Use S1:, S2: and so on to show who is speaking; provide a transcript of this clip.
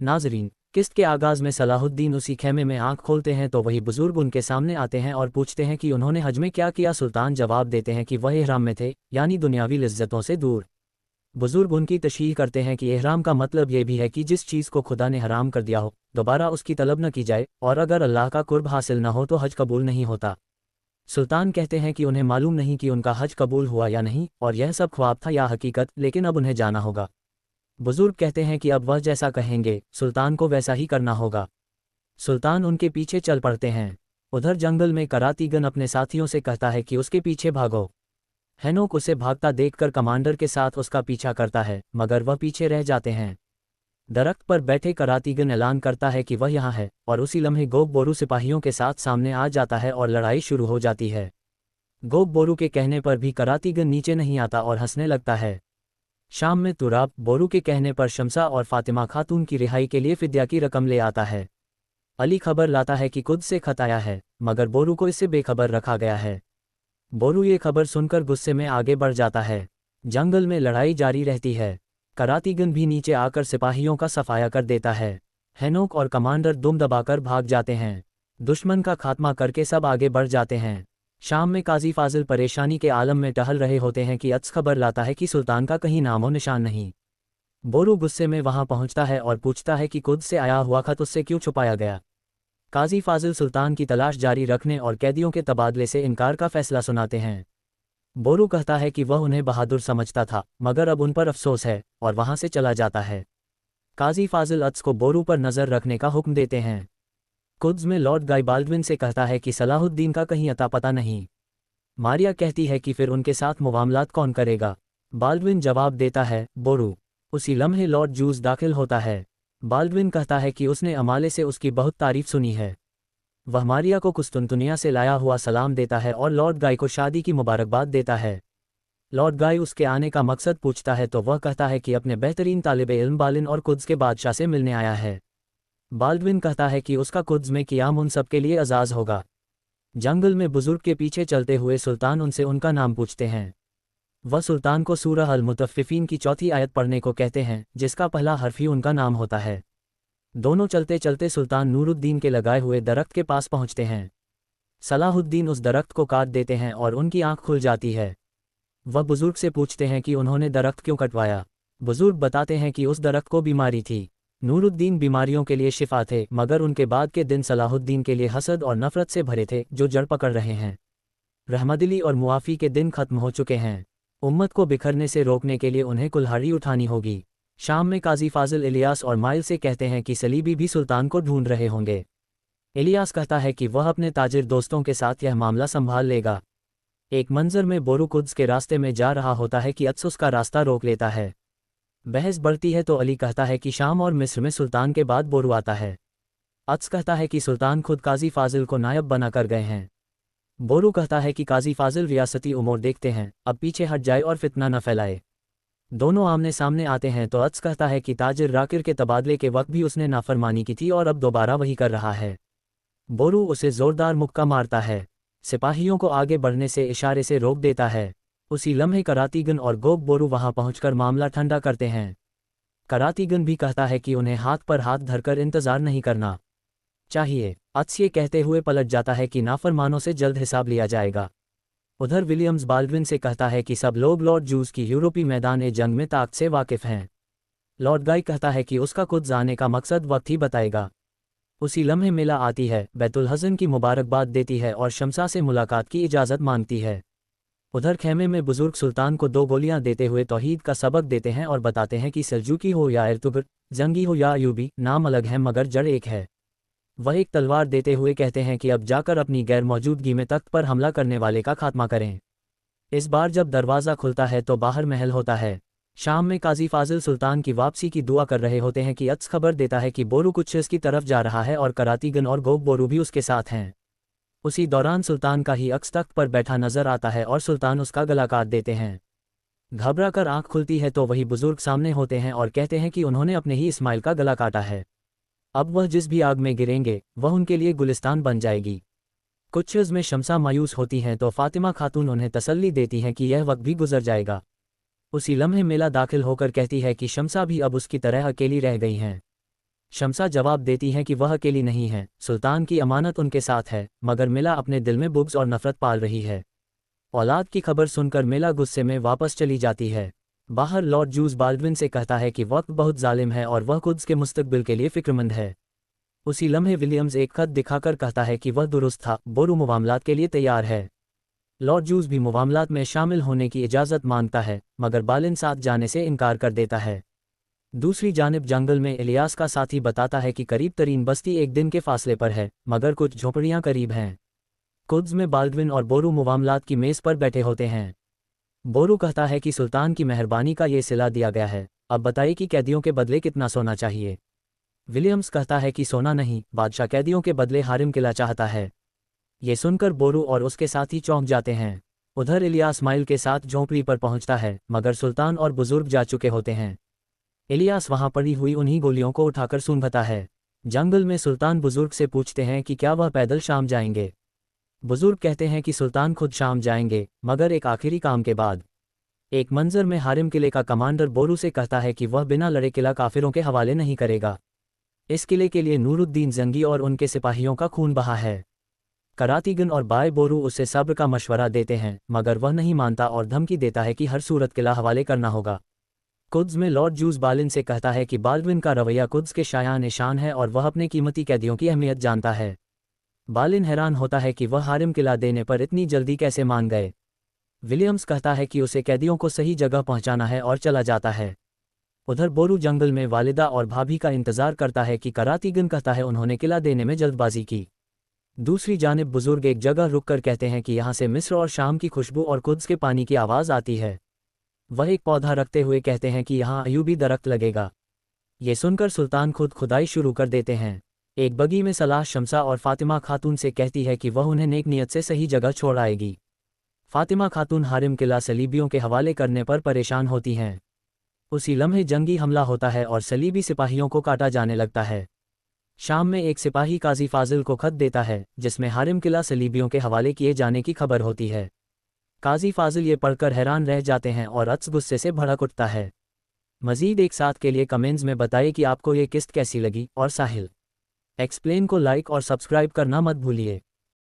S1: नाजरीन, किस्त के आगाज़ में सलाहुद्दीन उसी खेमे में आंख खोलते हैं तो वही बुजुर्ग उनके सामने आते हैं और पूछते हैं कि उन्होंने हज में क्या किया। सुल्तान जवाब देते हैं कि वह इहराम में थे, यानी दुनियावी लज्जतों से दूर। बुजुर्ग उनकी तशरीह करते हैं कि इहराम का मतलब ये भी है कि जिस चीज़ को खुदा ने हराम कर दिया हो दोबारा उसकी तलब न की जाए, और अगर अल्लाह का कुर्ब हासिल न हो तो हज कबूल नहीं होता। सुल्तान कहते हैं कि उन्हें मालूम नहीं कि उनका हज कबूल हुआ या नहीं, और यह सब ख्वाब था या हकीकत, लेकिन अब उन्हें जाना होगा। बुजुर्ग कहते हैं कि अब वह जैसा कहेंगे सुल्तान को वैसा ही करना होगा। सुल्तान उनके पीछे चल पड़ते हैं। उधर जंगल में करातीगन अपने साथियों से कहता है कि उसके पीछे भागो। हेनोक उसे भागता देखकर कमांडर के साथ उसका पीछा करता है, मगर वह पीछे रह जाते हैं। दरख्त पर बैठे करातीगन ऐलान करता है कि वह यहाँ है, और उसी लम्हे गोब बोरू सिपाहियों के साथ सामने आ जाता है और लड़ाई शुरू हो जाती है। गोब बोरू के कहने पर भी करातीगन नीचे नहीं आता और हंसने लगता है। शाम में तुराब बोरू के कहने पर शमसा और फातिमा खातून की रिहाई के लिए फिद्या की रकम ले आता है। अली खबर लाता है कि खुद से खत आया है, मगर बोरू को इससे बेखबर रखा गया है। बोरू ये खबर सुनकर गुस्से में आगे बढ़ जाता है। जंगल में लड़ाई जारी रहती है। करातीगन भी नीचे आकर सिपाहियों का सफाया कर देता है। हेनोक और कमांडर दुम दबाकर भाग जाते हैं। दुश्मन का खात्मा करके सब आगे बढ़ जाते हैं। शाम में काजी फाजिल परेशानी के आलम में टहल रहे होते हैं कि अत्स खबर लाता है कि सुल्तान का कहीं नामो निशान नहीं। बोरू गुस्से में वहां पहुंचता है और पूछता है कि खुद से आया हुआ खत उससे क्यों छुपाया गया। काजी फाजिल सुल्तान की तलाश जारी रखने और कैदियों के तबादले से इनकार का फैसला सुनाते हैं। बोरू कहता है कि वह उन्हें बहादुर समझता था, मगर अब उन पर अफसोस है, और वहां से चला जाता है। काजी फाजिल अत्स को बोरू पर नज़र रखने का हुक्म देते हैं। कुद्स में लॉर्ड गाई बाल्डविन से कहता है कि सलाहुद्दीन का कहीं अता पता नहीं। मारिया कहती है कि फिर उनके साथ मुआमलात कौन करेगा। बाल्डविन जवाब देता है, बोरू। उसी लम्हे लॉर्ड जूस दाखिल होता है। बाल्डविन कहता है कि उसने अमाले से उसकी बहुत तारीफ सुनी है। वह मारिया को कुस्तुनतुनिया से लाया हुआ सलाम देता है और लॉर्ड गाई को शादी की मुबारकबाद देता है। लॉर्ड गाई उसके आने का मकसद पूछता है तो वह कहता है कि अपने बेहतरीन तालिबे इल्म बालिन और कुद्स के बादशाह से मिलने आया है। बाल्डविन कहता है कि उसका कुद्स में क़ियाम उन सब के लिए अजाज़ होगा। जंगल में बुजुर्ग के पीछे चलते हुए सुल्तान उनसे उनका नाम पूछते हैं। वह सुल्तान को सूरह अल-मुतफ़्फ़िफ़ीन की चौथी आयत पढ़ने को कहते हैं, जिसका पहला हर्फ ही उनका नाम होता है। दोनों चलते चलते सुल्तान नूरुद्दीन के लगाए हुए दरख्त के पास पहुंचते हैं। सलाहुद्दीन उस दरख्त को काट देते हैं और उनकी आंख खुल जाती है। वह बुजुर्ग से पूछते हैं कि उन्होंने दरख्त क्यों कटवाया। बुजुर्ग बताते हैं कि उस दरख्त को बीमारी थी। नूरुद्दीन बीमारियों के लिए शिफा थे, मगर उनके बाद के दिन सलाहुद्दीन के लिए हसद और नफरत से भरे थे, जो जड़ पकड़ रहे हैं। रहमदिली और मुआफ़ी के दिन खत्म हो चुके हैं। उम्मत को बिखरने से रोकने के लिए उन्हें कुल्हाड़ी उठानी होगी। शाम में काजी फाजिल इलियास और माइल से कहते हैं कि सलीबी भी सुल्तान को ढूंढ रहे होंगे। इलियास कहता है कि वह अपने ताजिर दोस्तों के साथ यह मामला संभाल लेगा। एक मंजर में बोरू कुद्स के रास्ते में जा रहा होता है कि अत्स उसका रास्ता रोक लेता है। बहस बढ़ती है तो अली कहता है कि शाम और मिस्र में सुल्तान के बाद बोरू आता है। अत्स कहता है कि सुल्तान खुद काजी फाजिल को नायब बनाकर गए हैं। बोरू कहता है कि काजी फाजिल रियासती उमूर देखते हैं, अब पीछे हट जाए और फितना न फैलाए। दोनों आमने सामने आते हैं तो अत्स कहता है कि ताजिर राकिर के तबादले के वक्त भी उसने नाफरमानी की थी और अब दोबारा वही कर रहा है। बोरू उसे जोरदार मुक्का मारता है। सिपाहियों को आगे बढ़ने से इशारे से रोक देता है। उसी लम्हे करातीगन और गोब बोरू वहां पहुंचकर मामला ठंडा करते हैं। करातीगन भी कहता है कि उन्हें हाथ पर हाथ धरकर इंतजार नहीं करना चाहिए। अत्स ये कहते हुए पलट जाता है कि नाफरमानों से जल्द हिसाब लिया जाएगा। उधर विलियम्स बाल्डविन से कहता है कि सब लोग लॉर्ड जूस की यूरोपी मैदान जंग में ताकत से वाकिफ हैं। लॉर्ड गाई कहता है कि उसका खुद आने का मकसद वक्त ही बताएगा। उसी लम्हे मिला आती है, बैतुल हज़न की मुबारकबाद देती है और शमसा से मुलाकात की इजाज़त मांगती है। उधर खेमे में बुजुर्ग सुल्तान को 2 गोलियां देते हुए तौहीद का सबक देते हैं और बताते हैं कि सल्जूकी हो या इर्तुगरुल, जंगी हो या अयूबी, नाम अलग है मगर जड़ एक है। वह एक तलवार देते हुए कहते हैं कि अब जाकर अपनी गैर मौजूदगी में तख्त पर हमला करने वाले का खात्मा करें। इस बार जब दरवाज़ा खुलता है तो बाहर महल होता है। शाम में काजी फाजिल सुल्तान की वापसी की दुआ कर रहे होते हैं कि अत्स खबर देता है कि बोरू कुछ इसकी तरफ जा रहा है और करातीगन और गोब बोरू भी उसके साथ हैं। उसी दौरान सुल्तान का ही अक्स तख्त पर बैठा नजर आता है और सुल्तान उसका गला काट देते हैं। घबरा कर आँख खुलती है तो वही बुजुर्ग सामने होते हैं और कहते हैं कि उन्होंने अपने ही इस्माइल का गला काटा है। अब वह जिस भी आग में गिरेंगे वह उनके लिए गुलिस्तान बन जाएगी। कुछ में शमसा मायूस होती हैं तो फातिमा खातून उन्हें तसल्ली देती हैं कि यह वक्त भी गुजर जाएगा। उसी लम्हे मेला दाखिल होकर कहती है कि शमसा भी अब उसकी तरह अकेली रह गई हैं। शम्सा जवाब देती हैं कि वह अकेली नहीं है, सुल्तान की अमानत उनके साथ है, मगर मिला अपने दिल में बुग़्ज़ और नफ़रत पाल रही है। औलाद की खबर सुनकर मिला गुस्से में वापस चली जाती है। बाहर लॉर्ड जूस बाल्डविन से कहता है कि वक्त बहुत जालिम है और वह कुद्स के मुस्तकबिल के लिए फ़िक्रमंद है। उसी लम्हे विलियम्स एक खत दिखाकर कहता है कि वह दुरुस्त था, बोरू मुआमलात के लिए तैयार है। लॉर्ड जूस भी मुआमलात में शामिल होने की इजाज़त मांगता है, मगर बालिन साथ जाने से इनकार कर देता है। दूसरी जानिब जंगल में इलियास का साथी बताता है कि करीब तरीन बस्ती एक दिन के फासले पर है, मगर कुछ झोपड़ियाँ करीब हैं। कुद्स में बाल्डविन और बोरू मुआमलात की मेज़ पर बैठे होते हैं। बोरू कहता है कि सुल्तान की मेहरबानी का ये सिला दिया गया है, अब बताइए कि कैदियों के बदले कितना सोना चाहिए। विलियम्स कहता है कि सोना नहीं, बादशाह कैदियों के बदले हारिम किला चाहता है। ये सुनकर बोरू और उसके साथी चौंक जाते हैं। उधर इलियास माइल के साथ झोंपड़ी पर पहुंचता है, मगर सुल्तान और बुजुर्ग जा चुके होते हैं। इलियास वहां पड़ी हुई उन्हीं गोलियों को उठाकर सूंघता है। जंगल में सुल्तान बुजुर्ग से पूछते हैं कि क्या वह पैदल शाम जाएंगे। बुजुर्ग कहते हैं कि सुल्तान खुद शाम जाएंगे, मगर एक आखिरी काम के बाद। एक मंजर में हारिम किले का कमांडर बोरू से कहता है कि वह बिना लड़े किला काफिरों के हवाले नहीं करेगा। इस किले के लिए नूरुद्दीन जंगी और उनके सिपाहियों का खून बहा है। करातीगन और बाय बोरू उसे सब्र का मशवरा देते हैं, मगर वह नहीं मानता और धमकी देता है कि हर सूरत किला हवाले करना होगा। कुद्स में लॉर्ड जूस बालिन से कहता है कि बाल्डविन का रवैया कुद्स के शायान निशान है और वह अपने कीमती कैदियों की अहमियत जानता है। बालिन हैरान होता है कि वह हारिम किला देने पर इतनी जल्दी कैसे मान गए। विलियम्स कहता है कि उसे कैदियों को सही जगह पहुंचाना है और चला जाता है। उधर बोरू जंगल में वालिदा और भाभी का इंतजार करता है कि करातीगन कहता है उन्होंने किला देने में जल्दबाजी की। दूसरी जानिब बुजुर्ग एक जगह रुककर कहते हैं कि यहाँ से मिस्र और शाम की खुशबू और कुद्स के पानी की आवाज़ आती है। वह एक पौधा रखते हुए कहते हैं कि यहाँ अयूबी दरख्त लगेगा। ये सुनकर सुल्तान खुद खुदाई शुरू कर देते हैं। एक बगी में सलाह शम्सा और फातिमा खातून से कहती है कि वह उन्हें नेक नियत से सही जगह छोड़ आएगी। फातिमा खातून हारिम किला सलीबियों के हवाले करने पर परेशान होती हैं। उसी लम्हे जंगी हमला होता है और सलीबी सिपाहियों को काटा जाने लगता है। शाम में एक सिपाही काजी फाजिल को खत देता है, जिसमें हारिम किला सलीबियों के हवाले किए जाने की खबर होती है। काजी फाजिल ये पढ़कर हैरान रह जाते हैं और अत्स गुस्से से भड़क उठता है। मज़ीद एक साथ के लिए कमेंट्स में बताइए कि आपको ये किस्त कैसी लगी और साहिल एक्सप्लेन को लाइक और सब्सक्राइब करना मत भूलिए।